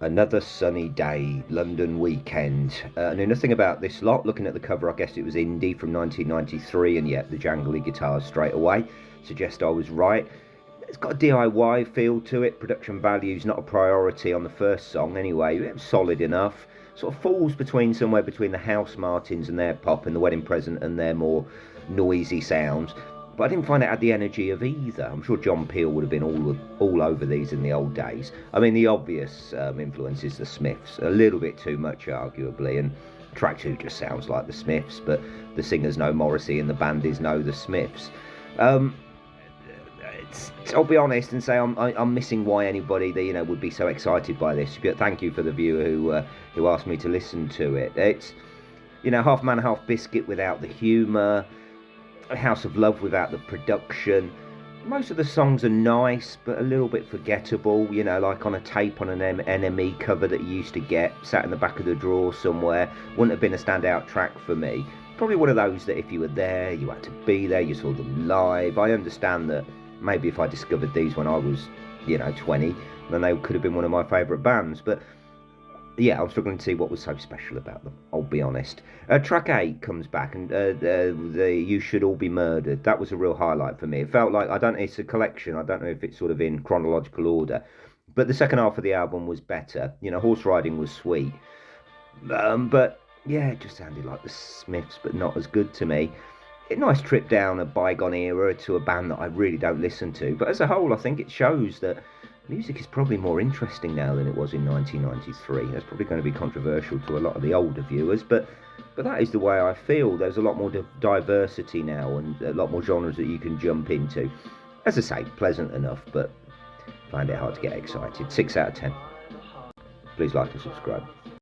Another sunny day, London weekend. I knew nothing about this lot. Looking at the cover, I guessed it was indie from 1993, and yet the jangly guitars straight away suggest I was right. It's got a DIY feel to it. Production value's not a priority on the first song anyway. It was solid enough. Sort of falls between somewhere between the House Martins and their pop and the Wedding Present and their more noisy sounds. But I didn't find it had the energy of either. I'm sure John Peel would have been all over these in the old days. I mean, the obvious influence is the Smiths, a little bit too much, arguably, and track two just sounds like the Smiths, but the singers know Morrissey and the bandies know the Smiths. Um, I'll be honest and say I'm missing why anybody that would be so excited by this. But thank you for the viewer who asked me to listen to it. It's half man, half biscuit without the humour. A House of Love without the production. Most of the songs are nice, but a little bit forgettable, like on a tape on an NME cover that you used to get, sat in the back of the drawer somewhere. Wouldn't have been a standout track for me. Probably one of those that if you were there, you had to be there, you saw them live. I understand that maybe if I discovered these when I was, 20, then they could have been one of my favourite bands, but yeah, I'm struggling to see what was so special about them, I'll be honest. Track 8 comes back, and the You Should All Be Murdered. That was a real highlight for me. It felt like, it's a collection. I don't know if it's sort of in chronological order. But the second half of the album was better. Horse Riding was sweet. But, yeah, it just sounded like the Smiths, but not as good to me. A nice trip down a bygone era to a band that I really don't listen to. But as a whole, I think it shows that music is probably more interesting now than it was in 1993. That's probably going to be controversial to a lot of the older viewers, but that is the way I feel. There's a lot more diversity now and a lot more genres that you can jump into. As I say, pleasant enough, but find it hard to get excited. 6 out of 10. Please like and subscribe.